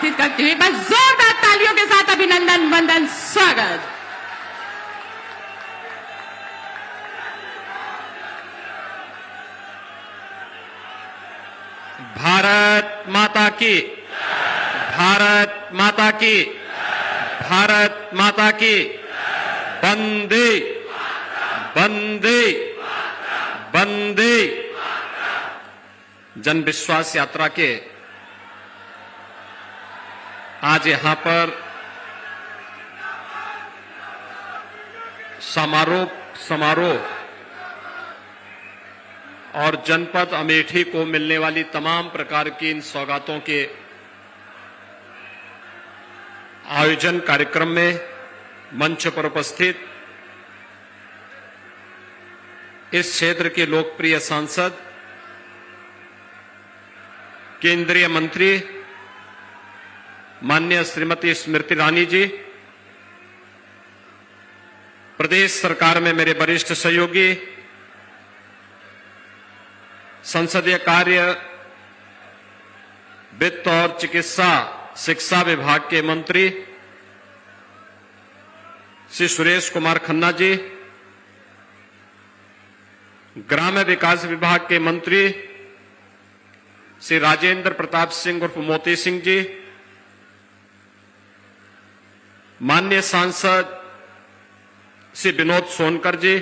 आमंत्रित करती हुई बस जोरदार तालियों के साथ अभिनंदन वंदन स्वागत। भारत माता की, भारत माता की, भारत माता की, वंदे वंदे वंदे। जन विश्वास यात्रा के आज यहां पर समारोह और जनपद अमेठी को मिलने वाली तमाम प्रकार की इन सौगातों के आयोजन कार्यक्रम में मंच पर उपस्थित इस क्षेत्र के लोकप्रिय सांसद, केंद्रीय मंत्री माननीय श्रीमती स्मृति ईरानी जी, प्रदेश सरकार में मेरे वरिष्ठ सहयोगी, संसदीय कार्य, वित्त और चिकित्सा शिक्षा विभाग के मंत्री श्री सुरेश कुमार खन्ना जी, ग्राम्य विकास विभाग के मंत्री श्री राजेंद्र प्रताप सिंह उर्फ मोती सिंह जी, माननीय सांसद श्री विनोद सोनकर जी,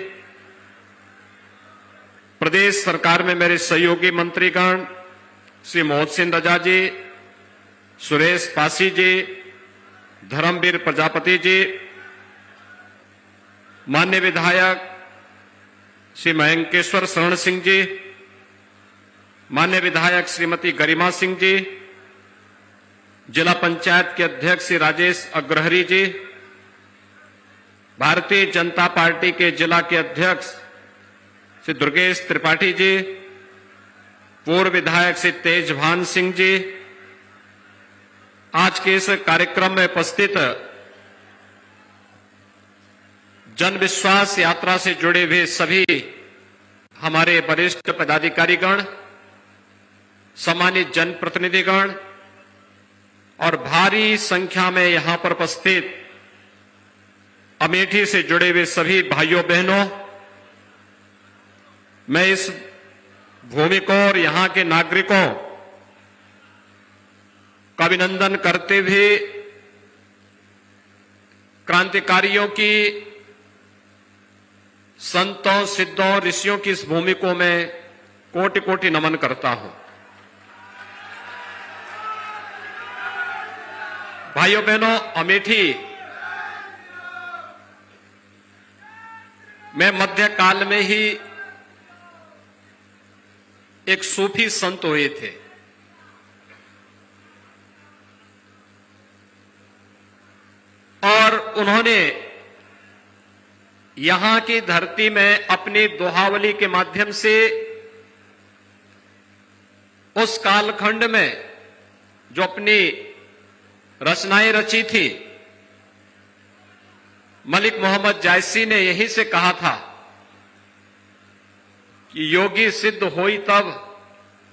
प्रदेश सरकार में मेरे सहयोगी मंत्रीगण श्री मोहसिन रजा जी, सुरेश पासी जी, धर्मवीर प्रजापति जी, माननीय विधायक श्री मयंकेश्वर शरण सिंह जी, माननीय विधायक श्रीमती गरिमा सिंह जी, जिला पंचायत के अध्यक्ष श्री राजेश अग्रहरी जी, भारतीय जनता पार्टी के जिला के अध्यक्ष श्री दुर्गेश त्रिपाठी जी, पूर्व विधायक श्री तेजभान सिंह जी, आज के इस कार्यक्रम में उपस्थित जन विश्वास यात्रा से जुड़े हुए सभी हमारे वरिष्ठ पदाधिकारीगण, सम्मानित जनप्रतिनिधिगण और भारी संख्या में यहां पर उपस्थित अमेठी से जुड़े हुए सभी भाइयों बहनों, मैं इस भूमि को और यहां के नागरिकों का अभिनंदन करते हुए क्रांतिकारियों की, संतों, सिद्धों, ऋषियों की इस भूमि को मैं कोटि कोटि नमन करता हूं। भाइयों बहनों, अमेठी में मध्यकाल में ही एक सूफी संत हुए थे। और उन्होंने यहां की धरती में अपनी दोहावली के माध्यम से उस कालखंड में जो अपनी रचनाएं रची थी, मलिक मोहम्मद जायसी ने यही से कहा था कि योगी सिद्ध होई तब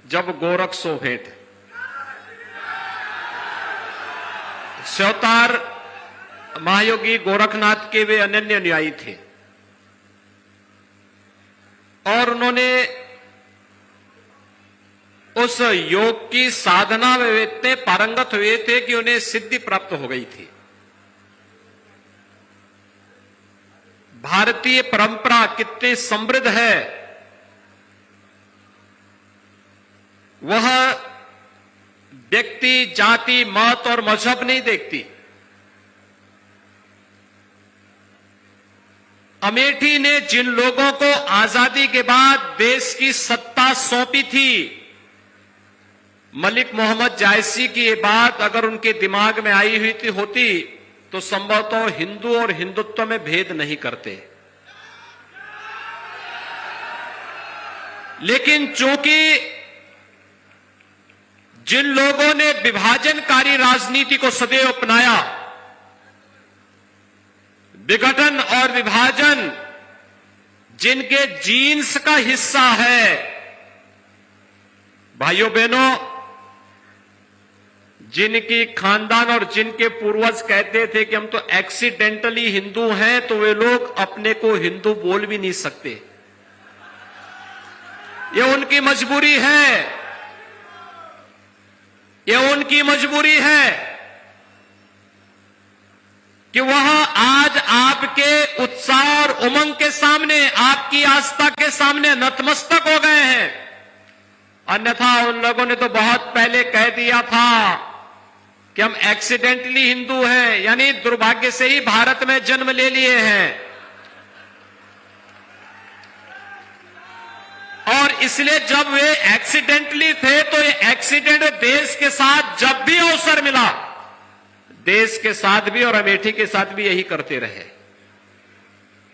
जब गोरख सो भेंट। स्योतार महायोगी गोरखनाथ के वे अनन्य अनुयायी थे और उन्होंने उस योग की साधना में इतने पारंगत हुए थे कि उन्हें सिद्धि प्राप्त हो गई थी। भारतीय परंपरा कितनी समृद्ध है, वह व्यक्ति, जाति, मत और मजहब नहीं देखती। अमेठी ने जिन लोगों को आजादी के बाद देश की सत्ता सौंपी थी, मलिक मोहम्मद जायसी की ये बात अगर उनके दिमाग में आई हुई होती तो संभवतः हिंदू और हिंदुत्व में भेद नहीं करते। लेकिन चूंकि जिन लोगों ने विभाजनकारी राजनीति को सदैव अपनाया, विघटन और विभाजन जिनके जीन्स का हिस्सा है, भाइयों बहनों, जिनकी खानदान और जिनके पूर्वज कहते थे कि हम तो एक्सीडेंटली हिंदू हैं, तो वे लोग अपने को हिंदू बोल भी नहीं सकते। ये उनकी मजबूरी है, ये उनकी मजबूरी है कि वह आज आपके उत्साह और उमंग के सामने, आपकी आस्था के सामने नतमस्तक हो गए हैं। अन्यथा उन लोगों ने तो बहुत पहले कह दिया था कि हम एक्सीडेंटली हिंदू हैं, यानी दुर्भाग्य से ही भारत में जन्म ले लिए हैं। और इसलिए जब वे एक्सीडेंटली थे तो ये एक्सीडेंट देश के साथ जब भी अवसर मिला, देश के साथ भी और अमेठी के साथ भी यही करते रहे।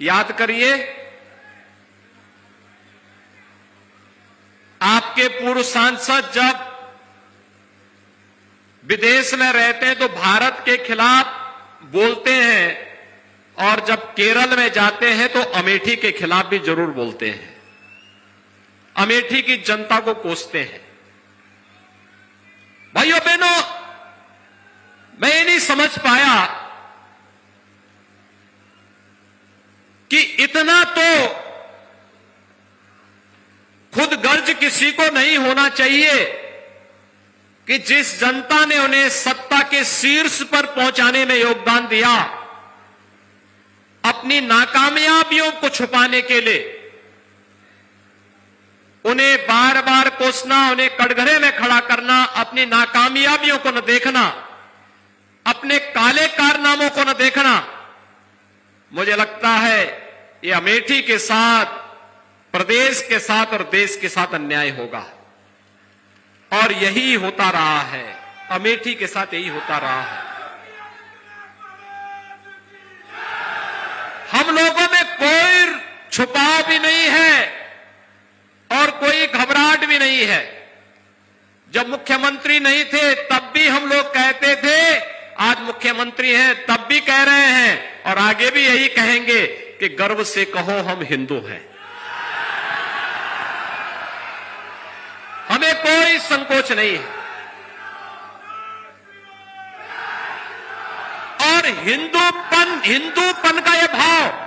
याद करिए, आपके पूर्व सांसद जब विदेश में रहते हैं तो भारत के खिलाफ बोलते हैं, और जब केरल में जाते हैं तो अमेठी के खिलाफ भी जरूर बोलते हैं, अमेठी की जनता को कोसते हैं। भाइयों बहनों, मैं ये नहीं समझ पाया कि इतना तो खुद गर्ज किसी को नहीं होना चाहिए कि जिस जनता ने उन्हें सत्ता के शीर्ष पर पहुंचाने में योगदान दिया, अपनी नाकामयाबियों को छुपाने के लिए उन्हें बार बार कोसना, उन्हें कटघरे में खड़ा करना, अपनी नाकामयाबियों को न देखना, अपने काले कारनामों को न देखना, मुझे लगता है ये अमेठी के साथ, प्रदेश के साथ और देश के साथ अन्याय होगा। और यही होता रहा है, अमेठी के साथ यही होता रहा है। हम लोगों में कोई छुपाव भी नहीं है और कोई घबराहट भी नहीं है। जब मुख्यमंत्री नहीं थे तब भी हम लोग कहते थे, आज मुख्यमंत्री हैं तब भी कह रहे हैं और आगे भी यही कहेंगे कि गर्व से कहो हम हिंदू हैं। हमें कोई संकोच नहीं है। और हिंदूपन का यह भाव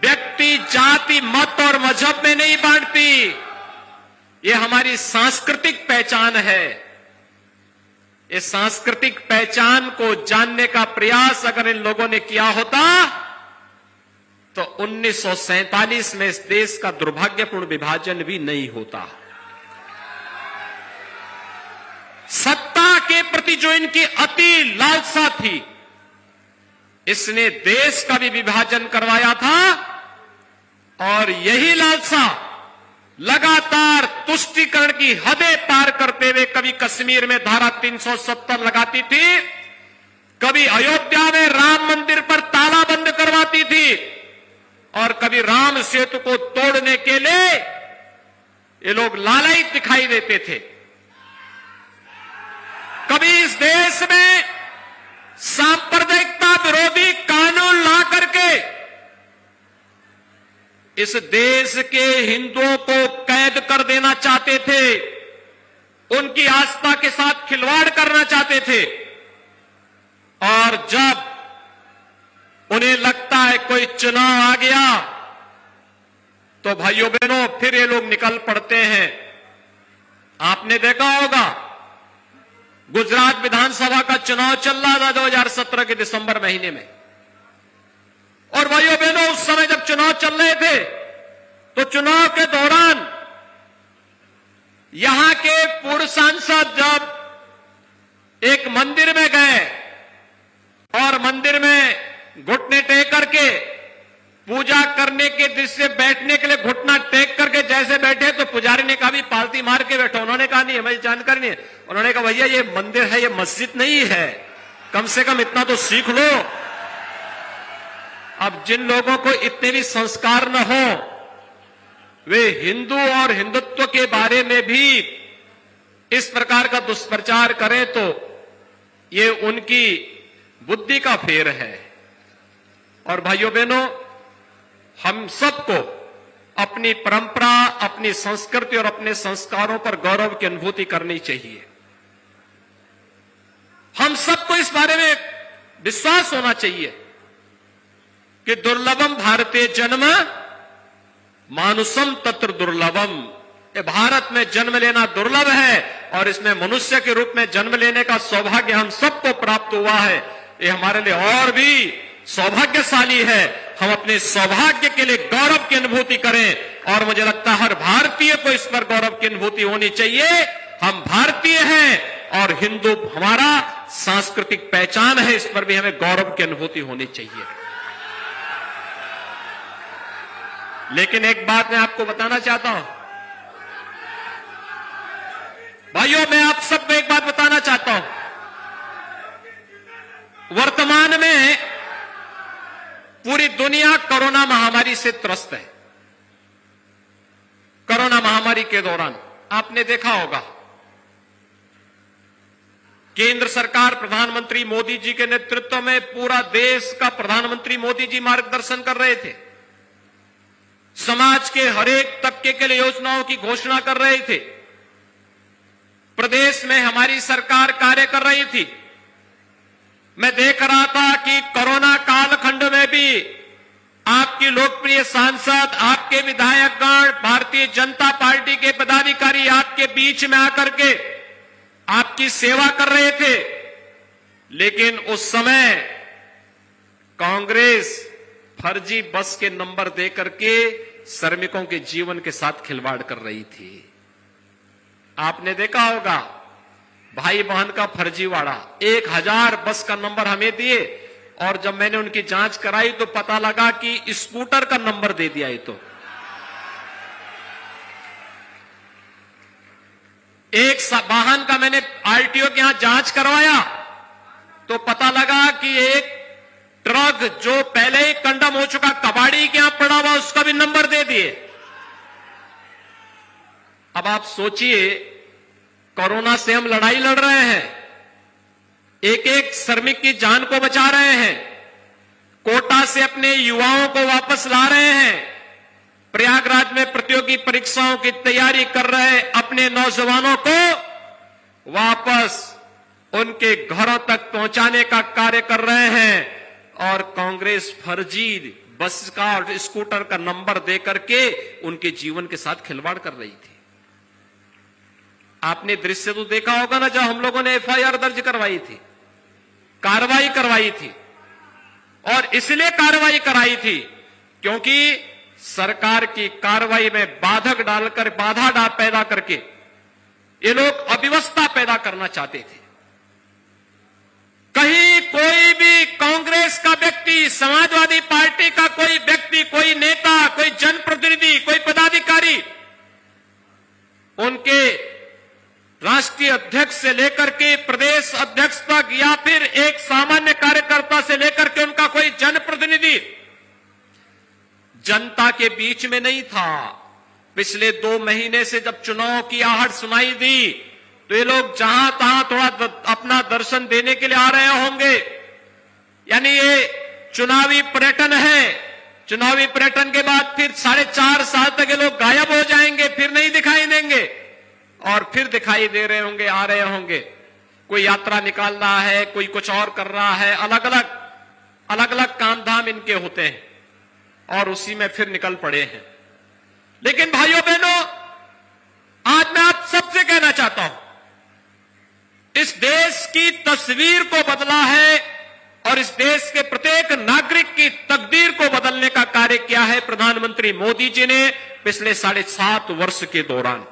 व्यक्ति, जाति, मत और मजहब में नहीं बांटती, ये हमारी सांस्कृतिक पहचान है। इस सांस्कृतिक पहचान को जानने का प्रयास अगर इन लोगों ने किया होता तो 1947 में इस देश का दुर्भाग्यपूर्ण विभाजन भी नहीं होता। सत्ता के प्रति जो इनकी अति लालसा थी, इसने देश का भी विभाजन करवाया था। और यही लालसा लगातार तुष्टीकरण की हदें पार करते हुए कभी कश्मीर में धारा 370 लगाती थी, कभी अयोध्या में राम मंदिर पर ताला बंद करवाती थी, और कभी राम सेतु को तोड़ने के लिए ये लोग लालायित दिखाई देते थे। कभी इस देश में सांप्रदायिकता विरोधी कानून ला करके इस देश के हिंदुओं को कैद कर देना चाहते थे, उनकी आस्था के साथ खिलवाड़ करना चाहते थे। और जब उन्हें लगता है कोई चुनाव आ गया तो भाइयों बहनों फिर ये लोग निकल पड़ते हैं। आपने देखा होगा गुजरात विधानसभा का चुनाव चल रहा था 2017 के दिसंबर महीने में, और भाइयों बहनों उस समय जब चुनाव चल रहे थे तो चुनाव के दौरान यहां के पूर्व सांसद जब एक मंदिर में गए और मंदिर में घुटने टेक करके पूजा करने के दृश्य बैठने के लिए घुटना टेक करके जैसे बैठे तो पुजारी ने कहा भी पालती मार के बैठो। उन्होंने कहा नहीं, हमें जानकारी नहीं है। उन्होंने कहा भैया ये मंदिर है, ये मस्जिद नहीं है, कम से कम इतना तो सीख लो। अब जिन लोगों को इतने भी संस्कार न हो, वे हिंदू और हिंदुत्व के बारे में भी इस प्रकार का दुष्प्रचार करें तो ये उनकी बुद्धि का फेर है। और भाइयों बहनों, हम सबको अपनी परंपरा, अपनी संस्कृति और अपने संस्कारों पर गौरव की अनुभूति करनी चाहिए। हम सबको इस बारे में विश्वास होना चाहिए कि दुर्लभम भारतीय जन्म मानुषम तत्र दुर्लभम। ये भारत में जन्म लेना दुर्लभ है और इसमें मनुष्य के रूप में जन्म लेने का सौभाग्य हम सबको प्राप्त हुआ है। ये हमारे लिए और भी सौभाग्यशाली है। हम अपने सौभाग्य के लिए गौरव की अनुभूति करें और मुझे लगता है हर भारतीय को इस पर गौरव की अनुभूति होनी चाहिए। हम भारतीय हैं और हिंदू हमारा सांस्कृतिक पहचान है, इस पर भी हमें गौरव की अनुभूति होनी चाहिए। लेकिन एक बात मैं आपको बताना चाहता हूं भाइयों, मैं आप सबको एक बात बताना चाहता हूं। वर्तमान में पूरी दुनिया कोरोना महामारी से त्रस्त है। कोरोना महामारी के दौरान आपने देखा होगा केंद्र सरकार प्रधानमंत्री मोदी जी के नेतृत्व में पूरा देश का प्रधानमंत्री मोदी जी मार्गदर्शन कर रहे थे। समाज के हर एक तबके के लिए योजनाओं की घोषणा कर रहे थे। प्रदेश में हमारी सरकार कार्य कर रही थी। मैं देख रहा था कि कोरोना कालखंड में भी आपकी लोकप्रिय सांसद, आपके विधायकगण, भारतीय जनता पार्टी के पदाधिकारी आपके बीच में आकर के आपकी सेवा कर रहे थे। लेकिन उस समय कांग्रेस फर्जी बस के नंबर देकर के श्रमिकों के जीवन के साथ खिलवाड़ कर रही थी। आपने देखा होगा भाई बहन का फर्जीवाड़ा। 1000 बस का नंबर हमें दिए और जब मैंने उनकी जांच कराई तो पता लगा कि स्कूटर का नंबर दे दिया। ये तो एक वाहन का मैंने आरटीओ के यहां जांच करवाया तो पता लगा कि एक ट्रक जो पहले ही कंडम हो चुका कबाड़ी के यहां पड़ा हुआ उसका भी नंबर दे दिए। अब आप सोचिए, कोरोना से हम लड़ाई लड़ रहे हैं, एक एक श्रमिक की जान को बचा रहे हैं, कोटा से अपने युवाओं को वापस ला रहे हैं, प्रयागराज में प्रतियोगी परीक्षाओं की तैयारी कर रहे अपने नौजवानों को वापस उनके घरों तक पहुंचाने का कार्य कर रहे हैं। और कांग्रेस फर्जी बस का और स्कूटर का नंबर देकर के उनके जीवन के साथ खिलवाड़ कर रही थी। आपने दृश्य तो देखा होगा ना, जब हम लोगों ने एफआईआर दर्ज करवाई थी, कार्रवाई करवाई थी। और इसलिए कार्रवाई कराई थी क्योंकि सरकार की कार्रवाई में बाधक डालकर बाधा पैदा करके ये लोग अव्यवस्था पैदा करना चाहते थे। कहीं कोई भी कांग्रेस का व्यक्ति, समाजवादी पार्टी का कोई व्यक्ति, कोई नेता, कोई जनप्रतिनिधि, कोई पदाधिकारी उनके राष्ट्रीय अध्यक्ष से लेकर के प्रदेश अध्यक्ष तक या फिर एक सामान्य कार्यकर्ता से लेकर के उनका कोई जनप्रतिनिधि जनता के बीच में नहीं था। पिछले 2 महीने से जब चुनाव की आहट सुनाई दी तो ये लोग जहां तहां थोड़ा अपना दर्शन देने के लिए आ रहे होंगे। यानी ये चुनावी पर्यटन है। चुनावी पर्यटन के बाद फिर 4.5 साल तक ये लोग गायब हो जाएंगे, फिर नहीं दिखाई देंगे और फिर दिखाई दे रहे होंगे, आ रहे होंगे। कोई यात्रा निकाल रहा है, कोई कुछ और कर रहा है, अलग अलग काम धाम इनके होते हैं और उसी में फिर निकल पड़े हैं। लेकिन भाइयों बहनों, आज मैं आप सबसे कहना चाहता हूं, इस देश की तस्वीर को बदला है और इस देश के प्रत्येक नागरिक की तकदीर को बदलने का कार्य किया है प्रधानमंत्री मोदी जी ने पिछले 7.5 वर्ष के दौरान।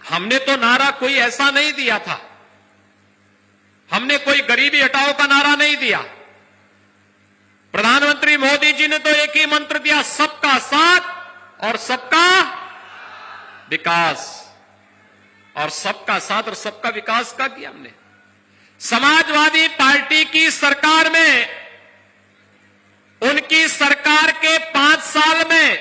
हमने तो नारा कोई ऐसा नहीं दिया था, हमने कोई गरीबी हटाओ का नारा नहीं दिया। प्रधानमंत्री मोदी जी ने तो एक ही मंत्र दिया, सबका साथ और सबका विकास। और सबका साथ और सबका विकास का किया हमने। समाजवादी पार्टी की सरकार में, उनकी सरकार के 5 साल में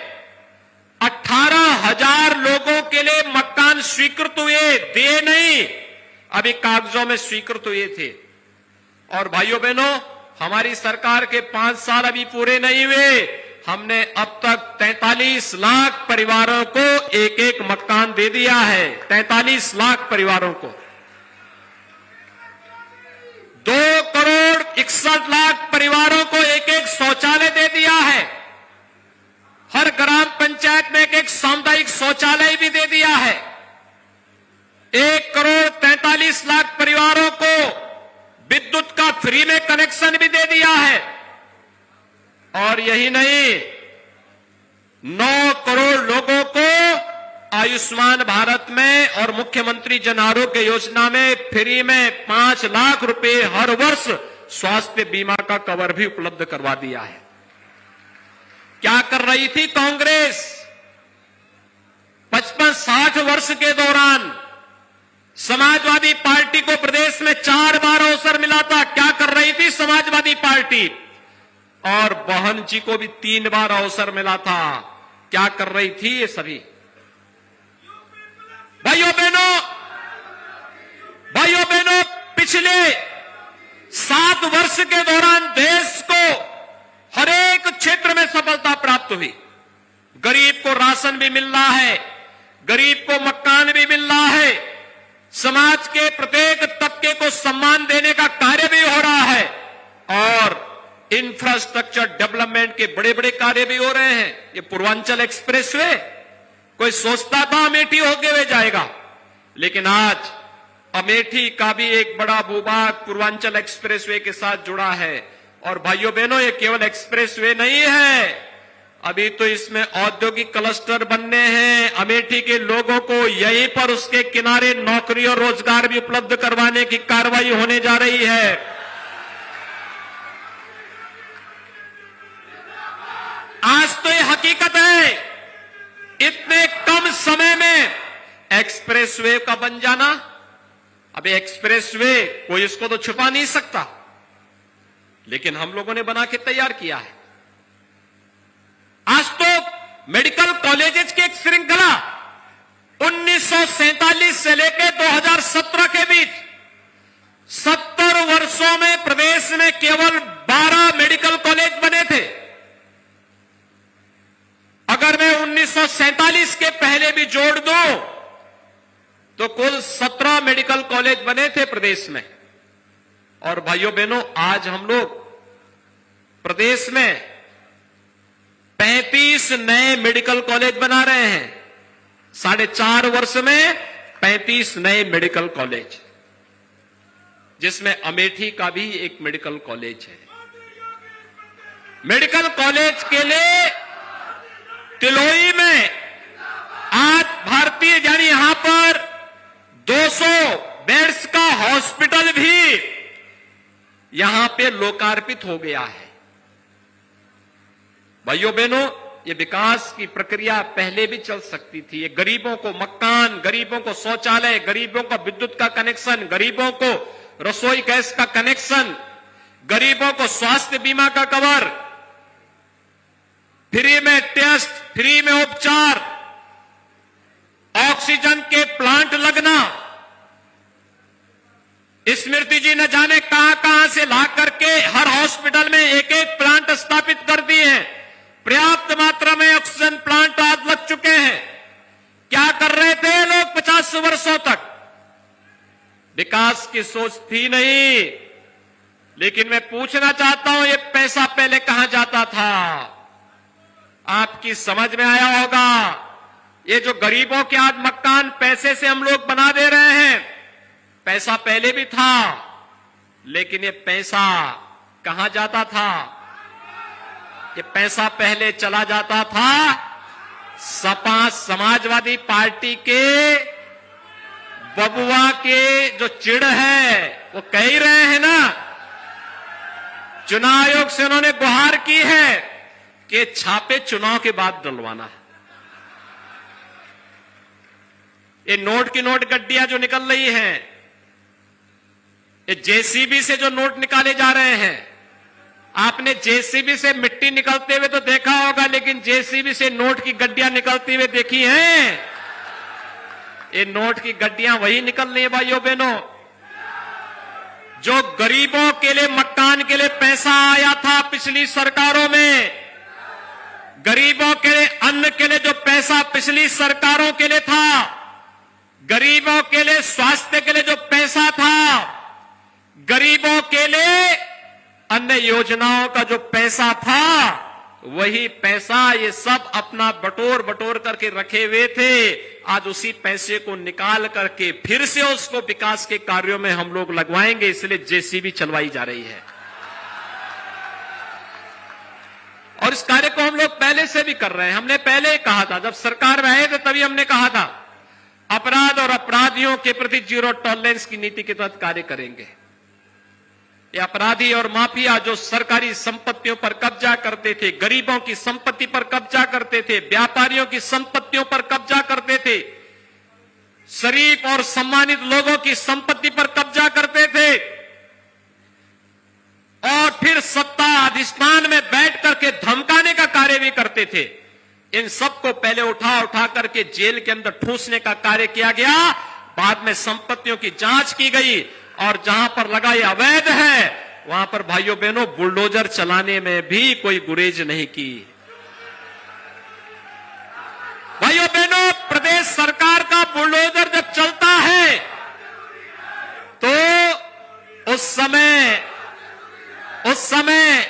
18,000 लोगों के लिए मकान स्वीकृत हुए, दिए नहीं, अभी कागजों में स्वीकृत हुए थे। और भाइयों बहनों, हमारी सरकार के 5 साल अभी पूरे नहीं हुए, हमने अब तक 43 लाख परिवारों को एक मकान दे दिया है। 43 लाख परिवारों को। 61 लाख परिवारों को एक एक शौचालय दे दिया है। हर ग्राम पंचायत में एक एक सामुदायिक शौचालय भी दे दिया है। 1 करोड़ 43 लाख परिवारों को विद्युत का फ्री में कनेक्शन भी दे दिया है। और यही नहीं, 9 करोड़ लोगों को आयुष्मान भारत में और मुख्यमंत्री जन आरोग्य योजना में फ्री में 5 लाख रुपए हर वर्ष स्वास्थ्य बीमा का कवर भी उपलब्ध करवा दिया है। क्या कर रही थी कांग्रेस? 55-60 वर्ष के दौरान समाजवादी पार्टी को प्रदेश में 4 बार अवसर मिला था। क्या कर रही थी समाजवादी पार्टी? और बहन जी को भी 3 बार अवसर मिला था। क्या कर रही थी ये सभी? भाइयों बहनों, पिछले 7 वर्ष के दौरान देश को हर एक क्षेत्र में सफलता प्राप्त हुई। गरीब को राशन भी मिल रहा है, गरीब को मकान भी मिल रहा है, समाज के प्रत्येक तबके को सम्मान देने का कार्य भी हो रहा है और इंफ्रास्ट्रक्चर डेवलपमेंट के बड़े बड़े कार्य भी हो रहे हैं। ये पूर्वांचल एक्सप्रेसवे, कोई सोचता था अमेठी होके हुए जाएगा, लेकिन आज अमेठी का भी एक बड़ा भूभाग पूर्वांचल एक्सप्रेसवे के साथ जुड़ा है। और भाइयों बहनों, ये केवल एक्सप्रेसवे नहीं है, अभी तो इसमें औद्योगिक क्लस्टर बनने हैं। अमेठी के लोगों को यहीं पर उसके किनारे नौकरी और रोजगार भी उपलब्ध करवाने की कार्रवाई होने जा रही है। आज तो ये हकीकत है, इतने कम समय में एक्सप्रेसवे का बन जाना। अभी एक्सप्रेसवे कोई इसको तो छुपा नहीं सकता, लेकिन हम लोगों ने बना के तैयार किया है। आज तो मेडिकल कॉलेजेस की एक श्रृंखला 1947 से लेकर 2017 के बीच 70 वर्षों में प्रदेश में केवल 12 मेडिकल कॉलेज बने थे। अगर मैं 1947 के पहले भी जोड़ दूं तो कुल 17 मेडिकल कॉलेज बने थे प्रदेश में। और भाइयों बहनों, आज हम लोग प्रदेश में 35 नए मेडिकल कॉलेज बना रहे हैं। 4.5 वर्ष में 35 नए मेडिकल कॉलेज, जिसमें अमेठी का भी एक मेडिकल कॉलेज है। मेडिकल कॉलेज के लिए तिलोई में आज भारतीय यानी यहां पर 200 बेड्स का हॉस्पिटल भी यहां पे लोकार्पित हो गया है। भाइयों बहनों, ये विकास की प्रक्रिया पहले भी चल सकती थी। ये गरीबों को मकान, गरीबों को शौचालय, गरीबों को विद्युत का कनेक्शन, गरीबों को रसोई गैस का कनेक्शन, गरीबों को स्वास्थ्य बीमा का कवर, फ्री में टेस्ट, फ्री में उपचार, ऑक्सीजन के प्लांट लगना। स्मृति जी ने जाने कहां से ला करके हर हॉस्पिटल में एक एक प्लांट स्थापित कर दिए हैं। पर्याप्त मात्रा में ऑक्सीजन प्लांट आज लग चुके हैं। क्या कर रहे थे लोग 50 वर्षों तक? विकास की सोच थी नहीं। लेकिन मैं पूछना चाहता हूं, ये पैसा पहले कहां जाता था? आपकी समझ में आया होगा। ये जो गरीबों के आज मकान पैसे से हम लोग बना दे रहे हैं, पैसा पहले भी था, लेकिन ये पैसा कहां जाता था? ये पैसा पहले चला जाता था सपा समाजवादी पार्टी के बबुआ के जो चिढ़ है, वो कह ही रहे हैं ना। चुनाव आयोग से उन्होंने गुहार की है कि छापे चुनाव के बाद डलवाना है। ये नोट की नोट गड्डियां जो निकल रही हैं, ये जेसीबी से जो नोट निकाले जा रहे हैं, आपने जेसीबी से मिट्टी निकलते हुए तो देखा होगा, लेकिन जेसीबी से नोट की गड्डियां निकलती हुए देखी हैं? ये नोट की गड्डियां वही निकल रही है भाइयों बहनों। जो गरीबों के लिए मकान के लिए पैसा आया था पिछली सरकारों में, गरीबों के लिए अन्न के लिए जो पैसा पिछली सरकारों के लिए था, गरीबों के लिए स्वास्थ्य के लिए जो पैसा था, गरीबों के लिए अन्य योजनाओं का जो पैसा था, वही पैसा ये सब अपना बटोर बटोर करके रखे हुए थे। आज उसी पैसे को निकाल करके फिर से उसको विकास के कार्यों में हम लोग लगवाएंगे, इसलिए जेसीबी चलवाई जा रही है। और इस कार्य को हम लोग पहले से भी कर रहे हैं। हमने पहले ही कहा था, जब सरकार में आए थे तभी हमने कहा था अपराध और अपराधियों के प्रति जीरो टॉलरेंस की नीति के तहत कार्य करेंगे। ये अपराधी और माफिया जो सरकारी संपत्तियों पर कब्जा करते थे, गरीबों की संपत्ति पर कब्जा करते थे, व्यापारियों की संपत्तियों पर कब्जा करते थे, शरीफ और सम्मानित लोगों की संपत्ति पर कब्जा करते थे और फिर सत्ता अधिष्ठान में बैठ करके धमकाने का कार्य भी करते थे, इन सबको पहले उठा उठा करके जेल के अंदर ठूसने का कार्य किया गया। बाद में संपत्तियों की जांच की गई और जहां पर लगा ये अवैध है, वहां पर भाइयों बहनों बुलडोजर चलाने में भी कोई गुरेज नहीं की। भाइयों बहनों, प्रदेश सरकार का बुलडोजर जब चलता है तो उस समय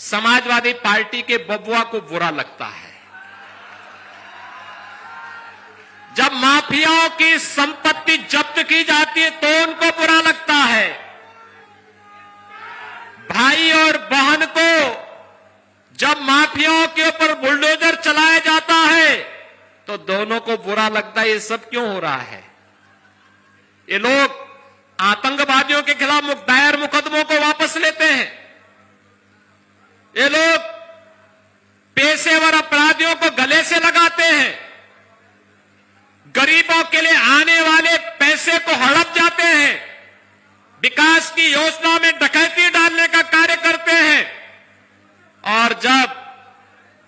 समाजवादी पार्टी के बबुआ को बुरा लगता है। जब माफियाओं की संपत्ति जब्त की जाती है तो उनको बुरा लगता है। भाई और बहन को जब माफियाओं के ऊपर बुलडोजर चलाया जाता है तो दोनों को बुरा लगता है। ये सब क्यों हो रहा है? ये लोग आतंकवादियों के खिलाफ दायर मुकदमों को वापस लेते हैं। ये लोग पेशेवर अपराधियों को गले से लगाते हैं। गरीबों के लिए आने वाले पैसे को हड़प जाते हैं। विकास की योजना में डकैती डालने का कार्य करते हैं। और जब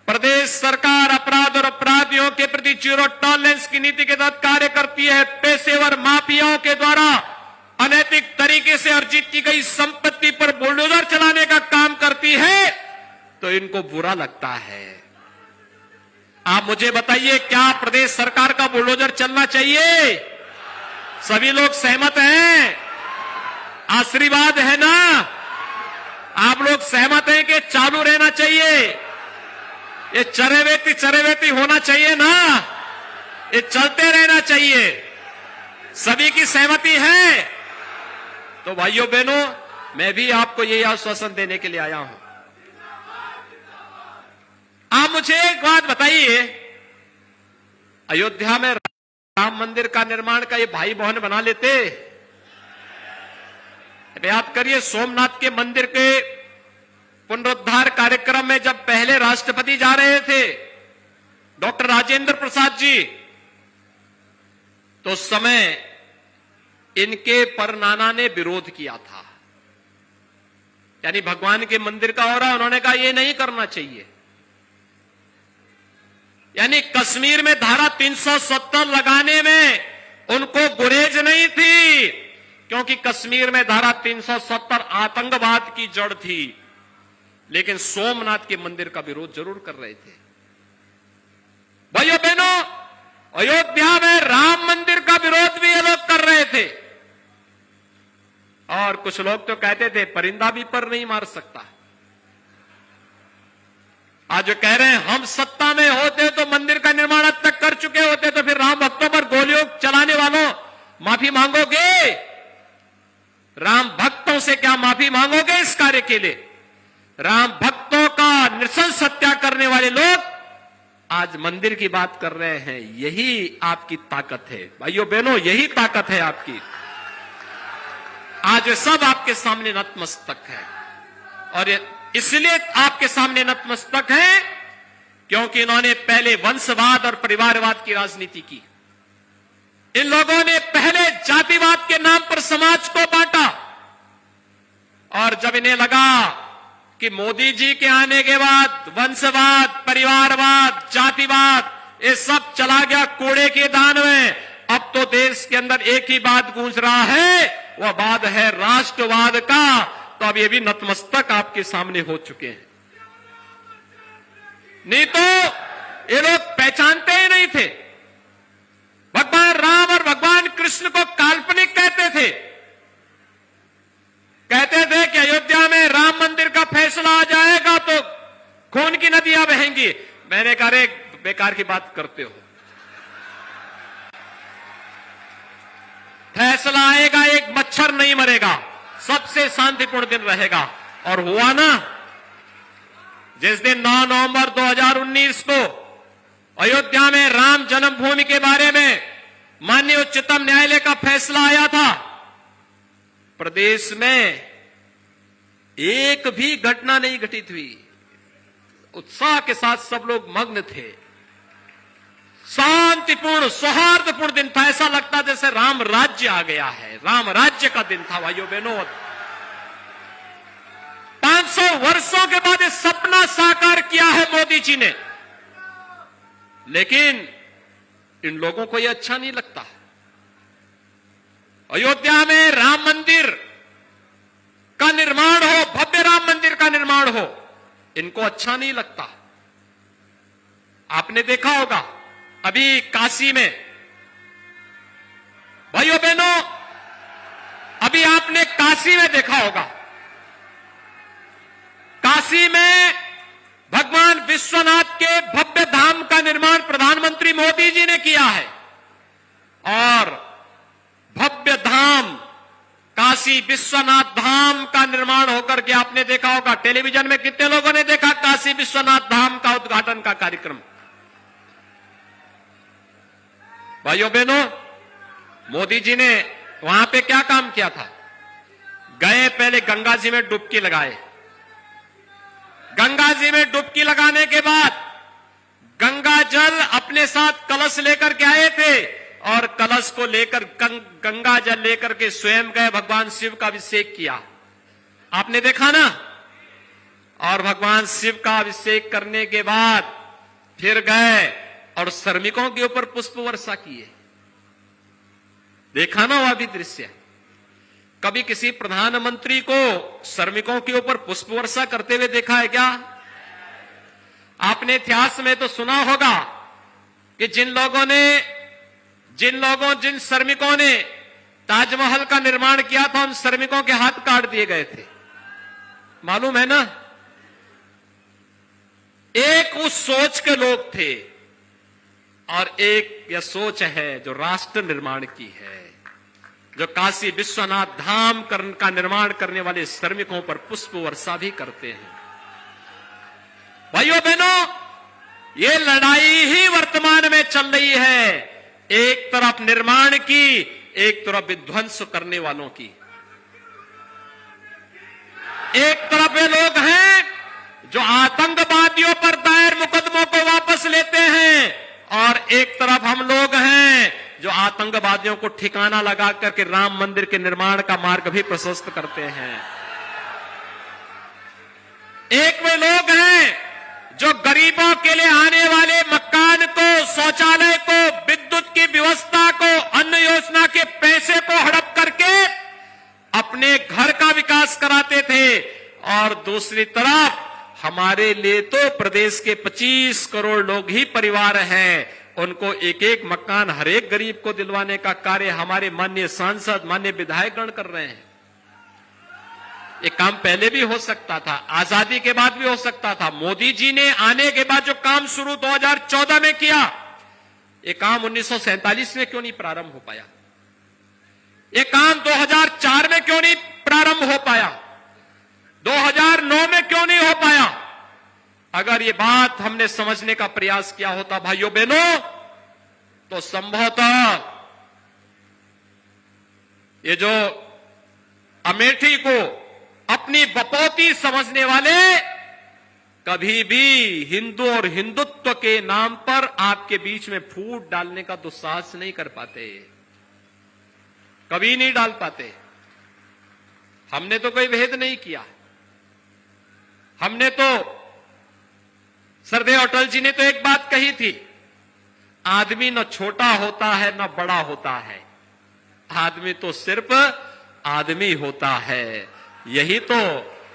प्रदेश सरकार अपराध और अपराधियों के प्रति जीरो टॉलरेंस की नीति के तहत कार्य करती है, पेशेवर माफियाओं के द्वारा अनैतिक तरीके से अर्जित की गई संपत्ति पर बुलडोजर चलाने का काम करती है, तो इनको बुरा लगता है। आप मुझे बताइए, क्या प्रदेश सरकार का बुलडोजर चलना चाहिए? सभी लोग सहमत हैं? आशीर्वाद है ना? आप लोग सहमत हैं कि चालू रहना चाहिए? ये चरेवेती होना चाहिए ना? ये चलते रहना चाहिए। सभी की सहमति है? तो भाइयों बहनों, मैं भी आपको यही आश्वासन देने के लिए आया हूं। आप मुझे एक बात बताइए, अयोध्या में राम मंदिर का निर्माण का ये भाई बहन बना लेते? याद करिए, सोमनाथ के मंदिर के पुनरुद्धार कार्यक्रम में जब पहले राष्ट्रपति जा रहे थे, डॉक्टर राजेंद्र प्रसाद जी, तो उस समय इनके परनाना ने विरोध किया था। यानी भगवान के मंदिर का हो रहा, उन्होंने कहा ये नहीं करना चाहिए। यानी कश्मीर में धारा 370 लगाने में उनको गुरेज नहीं थी, क्योंकि कश्मीर में धारा 370 आतंकवाद की जड़ थी। लेकिन सोमनाथ के मंदिर का विरोध जरूर कर रहे थे। भाइयों बहनों, अयोध्या में राम मंदिर का विरोध भी ये लोग कर रहे थे। और कुछ लोग तो कहते थे परिंदा भी पर नहीं मार सकता। आज जो कह रहे हैं हम सत्ता में होते तो मंदिर का निर्माण अब तक कर चुके होते, तो फिर राम भक्तों पर गोलियों चलाने वालों माफी मांगोगे? राम भक्तों से क्या माफी मांगोगे इस कार्य के लिए? राम भक्तों का नृशंस हत्या करने वाले लोग आज मंदिर की बात कर रहे हैं। यही आपकी ताकत है भाइयों बहनों, यही ताकत है आपकी। आज सब आपके सामने नतमस्तक है, और इसलिए आपके सामने नतमस्तक है क्योंकि इन्होंने पहले वंशवाद और परिवारवाद की राजनीति की। इन लोगों ने पहले जातिवाद के नाम पर समाज को बांटा, और जब इन्हें लगा कि मोदी जी के आने के बाद वंशवाद, परिवारवाद, जातिवाद ये सब चला गया कूड़े के दान में, अब तो देश के अंदर एक ही बात गूंज रहा है, वह बात है राष्ट्रवाद का। तो अब ये भी नतमस्तक आपके सामने हो चुके हैं। नहीं तो ये लोग पहचानते ही नहीं थे। भगवान राम और भगवान कृष्ण को काल्पनिक कहते थे। कहते थे कि अयोध्या में राम मंदिर का फैसला आ जाएगा तो खून की नदियां बहेंगी। मैंने कहा रे बेकार की बात करते हो, फैसला आएगा, एक मच्छर नहीं मरेगा, सबसे शांतिपूर्ण दिन रहेगा। और हुआ ना, जिस दिन 9 नवंबर 2019 को अयोध्या में राम जन्मभूमि के बारे में माननीय उच्चतम न्यायालय का फैसला आया था, प्रदेश में एक भी घटना नहीं घटित हुई। उत्साह के साथ सब लोग मग्न थे, शांतिपूर्ण सौहार्दपूर्ण दिन था। ऐसा लगता जैसे राम राज्य आ गया है, राम राज्य का दिन था भाइयों बहनों। 500 वर्षों के बाद ये सपना साकार किया है मोदी जी ने, लेकिन इन लोगों को यह अच्छा नहीं लगता। अयोध्या में राम मंदिर का निर्माण हो, भव्य राम मंदिर का निर्माण हो, इनको अच्छा नहीं लगता। आपने देखा होगा अभी काशी में, भाइयों बहनों, अभी आपने काशी में देखा होगा, काशी में भगवान विश्वनाथ के भव्य धाम का निर्माण प्रधानमंत्री मोदी जी ने किया है। और भव्य धाम काशी विश्वनाथ धाम का निर्माण होकर के आपने देखा होगा, टेलीविजन में कितने लोगों ने देखा काशी विश्वनाथ धाम का उद्घाटन का कार्यक्रम। भाइयों बहनों, मोदी जी ने वहां पे क्या काम किया था? गए, पहले गंगा जी में डुबकी लगाए, गंगा जी में डुबकी लगाने के बाद गंगा जल अपने साथ कलश लेकर के आए थे और कलश को लेकर गंगा जल लेकर के स्वयं गए, भगवान शिव का अभिषेक किया। आपने देखा ना? और भगवान शिव का अभिषेक करने के बाद फिर गए और श्रमिकों के ऊपर पुष्प वर्षा किए। देखा ना वह भी दृश्य? कभी किसी प्रधानमंत्री को श्रमिकों के ऊपर पुष्प वर्षा करते हुए देखा है क्या? आपने इतिहास में तो सुना होगा कि जिन श्रमिकों ने ताजमहल का निर्माण किया था, उन श्रमिकों के हाथ काट दिए गए थे। मालूम है ना? एक उस सोच के लोग थे और एक यह सोच है जो राष्ट्र निर्माण की है, जो काशी विश्वनाथ धाम का निर्माण करने वाले श्रमिकों पर पुष्प वर्षा भी करते हैं। भाइयों बहनों, ये लड़ाई ही वर्तमान में चल रही है, एक तरफ निर्माण की, एक तरफ विध्वंस करने वालों की। एक तरफ वे लोग हैं जो आतंकवादियों पर दायर मुकदमों को वापस लेते हैं, और एक तरफ हम लोग हैं जो आतंकवादियों को ठिकाना लगा करके राम मंदिर के निर्माण का मार्ग भी प्रशस्त करते हैं। एक वे लोग हैं जो गरीबों के लिए आने वाले मकान को, शौचालय को, विद्युत की व्यवस्था को, अन्न योजना के पैसे को हड़प करके अपने घर का विकास कराते थे। और दूसरी तरफ हमारे लिए तो प्रदेश के 25 करोड़ लोग ही परिवार हैं, उनको एक एक मकान हर एक गरीब को दिलवाने का कार्य हमारे माननीय सांसद, माननीय विधायकगण कर रहे हैं। ये काम पहले भी हो सकता था, आजादी के बाद भी हो सकता था। मोदी जी ने आने के बाद जो काम शुरू 2014 में किया, ये काम 1947 में क्यों नहीं प्रारंभ हो पाया? ये काम 2004 में क्यों नहीं प्रारंभ हो पाया? 2009 में क्यों नहीं हो पाया? अगर ये बात हमने समझने का प्रयास किया होता भाइयों बहनों, तो संभवतः ये जो अमेठी को अपनी बपौती समझने वाले कभी भी हिंदू और हिंदुत्व के नाम पर आपके बीच में फूट डालने का दुस्साहस नहीं कर पाते, कभी नहीं डाल पाते। हमने तो कोई भेद नहीं किया। हमने तो, सरदेव अटल जी ने तो एक बात कही थी, आदमी न छोटा होता है न बड़ा होता है, आदमी तो सिर्फ आदमी होता है। यही तो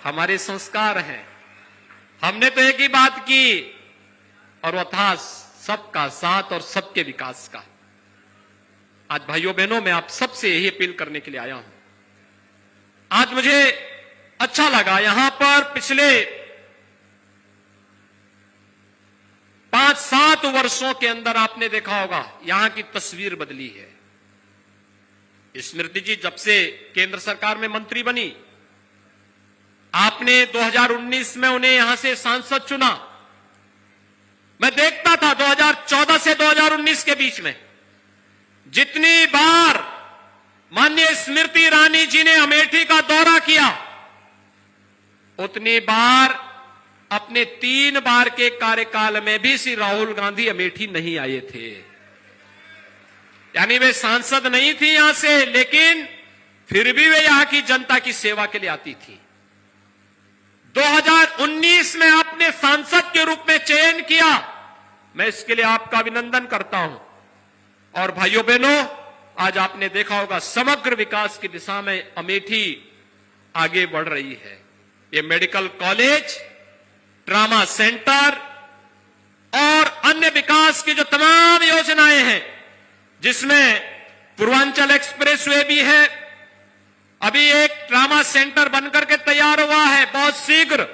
हमारे संस्कार हैं। हमने तो एक ही बात की, और वह था सबका साथ और सबके विकास का। आज भाइयों बहनों, मैं आप सबसे यही अपील करने के लिए आया हूं। आज मुझे अच्छा लगा, यहां पर पिछले 5-7 वर्षों के अंदर आपने देखा होगा यहां की तस्वीर बदली है। स्मृति जी जब से केंद्र सरकार में मंत्री बनी, आपने 2019 में उन्हें यहां से सांसद चुना। मैं देखता था 2014 से 2019 के बीच में जितनी बार माननीय स्मृति ईरानी जी ने अमेठी का दौरा किया, उतनी बार अपने 3 बार के कार्यकाल में भी श्री राहुल गांधी अमेठी नहीं आए थे। यानी वे सांसद नहीं थी यहां से, लेकिन फिर भी वे यहां की जनता की सेवा के लिए आती थी। 2019 में आपने सांसद के रूप में चयन किया, मैं इसके लिए आपका अभिनंदन करता हूं। और भाइयों बहनों, आज आपने देखा होगा समग्र विकास की दिशा में अमेठी आगे बढ़ रही है। ये मेडिकल कॉलेज, ट्रामा सेंटर और अन्य विकास की जो तमाम योजनाएं हैं, जिसमें पूर्वांचल एक्सप्रेसवे भी है, अभी एक ट्रामा सेंटर बनकर के तैयार हुआ है, बहुत शीघ्र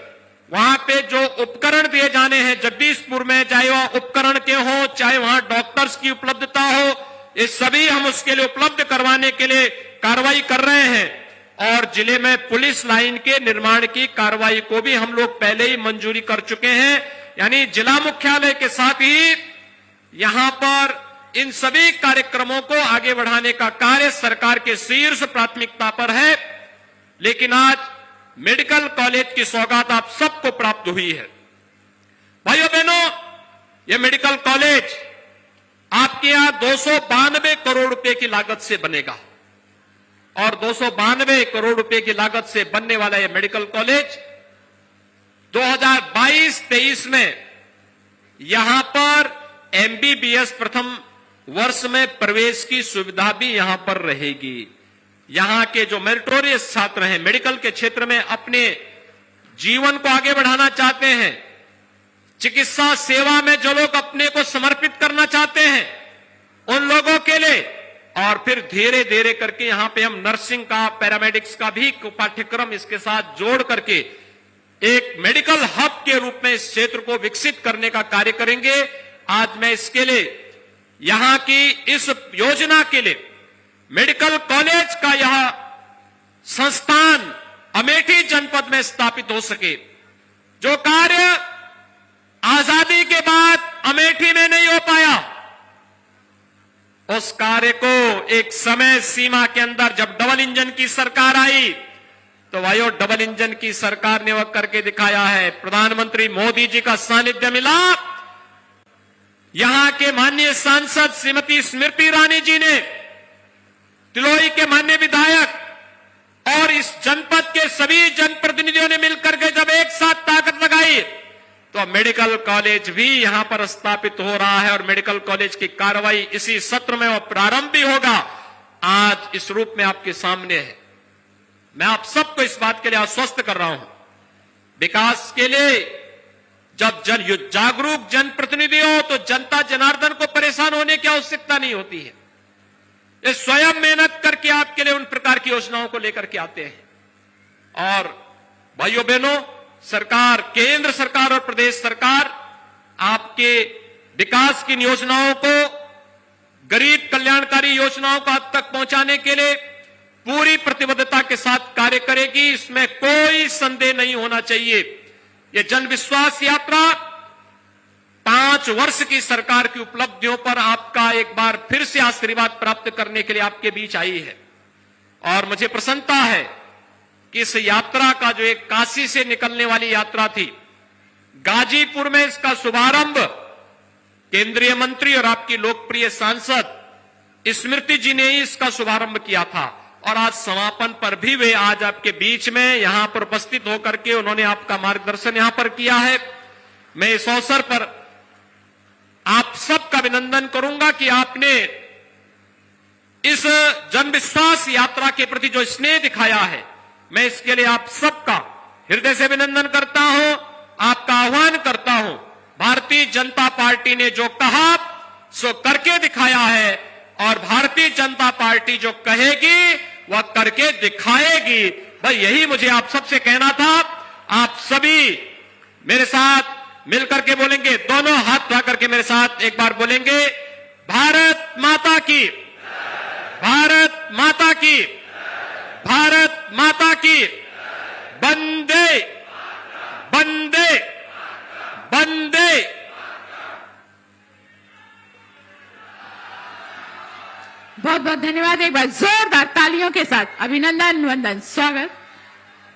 वहां पे जो उपकरण दिए जाने हैं जगदीशपुर में, चाहे वहां उपकरण के हो, चाहे वहां डॉक्टर्स की उपलब्धता हो, ये सभी हम उसके लिए उपलब्ध करवाने के लिए कार्रवाई कर रहे हैं। और जिले में पुलिस लाइन के निर्माण की कार्रवाई को भी हम लोग पहले ही मंजूरी कर चुके हैं। यानी जिला मुख्यालय के साथ ही यहां पर इन सभी कार्यक्रमों को आगे बढ़ाने का कार्य सरकार के शीर्ष प्राथमिकता पर है। लेकिन आज मेडिकल कॉलेज की सौगात आप सबको प्राप्त हुई है। भाइयों बहनों, यह मेडिकल कॉलेज आपके यहां 292 करोड़ रुपए की लागत से बनेगा और 292 करोड़ रुपए की लागत से बनने वाला यह मेडिकल कॉलेज 2022-23 में यहां पर एमबीबीएस प्रथम वर्ष में प्रवेश की सुविधा भी यहां पर रहेगी। यहां के जो मेरिटोरियस छात्र हैं, मेडिकल के क्षेत्र में अपने जीवन को आगे बढ़ाना चाहते हैं, चिकित्सा सेवा में जो लोग अपने को समर्पित करना चाहते हैं, उन लोगों के लिए, और फिर धीरे धीरे करके यहां पे हम नर्सिंग का, पैरामेडिक्स का भी पाठ्यक्रम इसके साथ जोड़ करके एक मेडिकल हब के रूप में इस क्षेत्र को विकसित करने का कार्य करेंगे। आज मैं इसके लिए यहां की इस योजना के लिए मेडिकल कॉलेज का यह संस्थान अमेठी जनपद में स्थापित हो सके, जो कार्य आजादी के बाद अमेठी में नहीं हो पाया, उस कार्य को एक समय सीमा के अंदर जब डबल इंजन की सरकार आई तो भाइयों डबल इंजन की सरकार ने वह करके दिखाया है। प्रधानमंत्री मोदी जी का सानिध्य मिला, यहां के माननीय सांसद श्रीमती स्मृति ईरानी जी ने, तिलोई के माननीय विधायक और इस जनपद के सभी जनप्रतिनिधियों ने मिलकर के जब एक साथ ताकत लगाई तो मेडिकल कॉलेज भी यहां पर स्थापित हो रहा है और मेडिकल कॉलेज की कार्रवाई इसी सत्र में और प्रारंभ भी होगा। आज इस रूप में आपके सामने है। मैं आप सबको इस बात के लिए आश्वस्त कर रहा हूं, विकास के लिए जब जागरूक जनप्रतिनिधि हो तो जनता जनार्दन को परेशान होने की आवश्यकता नहीं होती है। ये स्वयं मेहनत करके आपके लिए उन प्रकार की योजनाओं को लेकर के आते हैं। और भाइयों बहनों, सरकार, केंद्र सरकार और प्रदेश सरकार आपके विकास की योजनाओं को, गरीब कल्याणकारी योजनाओं को आप तक पहुंचाने के लिए पूरी प्रतिबद्धता के साथ कार्य करेगी, इसमें कोई संदेह नहीं होना चाहिए। ये जन विश्वास यात्रा 5 वर्ष की सरकार की उपलब्धियों पर आपका एक बार फिर से आशीर्वाद प्राप्त करने के लिए आपके बीच आई है। और मुझे प्रसन्नता है कि इस यात्रा का जो एक काशी से निकलने वाली यात्रा थी, गाजीपुर में इसका शुभारंभ केंद्रीय मंत्री और आपकी लोकप्रिय सांसद स्मृति जी ने ही इसका शुभारंभ किया था। और आज समापन पर भी वे आज आपके बीच में यहां पर उपस्थित होकर के उन्होंने आपका मार्गदर्शन यहां पर किया है। मैं इस अवसर पर आप सबका अभिनंदन करूंगा कि आपने इस जनविश्वास यात्रा के प्रति जो स्नेह दिखाया है, मैं इसके लिए आप सबका हृदय से अभिनंदन करता हूं, आपका आह्वान करता हूं। भारतीय जनता पार्टी ने जो कहा सो करके दिखाया है और भारतीय जनता पार्टी जो कहेगी वह करके दिखाएगी। भाई यही मुझे आप सबसे कहना था। आप सभी मेरे साथ मिलकर के बोलेंगे, दोनों हाथ उठा करके मेरे साथ एक बार बोलेंगे, भारत माता की, भारत माता की, भारत माता की, वंदे वंदे वंदे। बहुत बहुत धन्यवाद। एक बार जोरदार तालियों के साथ अभिनंदन वंदन स्वागत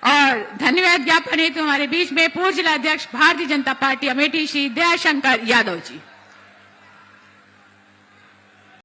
और धन्यवाद ज्ञापन हेतु हमारे बीच में पूर्व जिला अध्यक्ष भारतीय जनता पार्टी अमेठी श्री दयाशंकर यादव जी।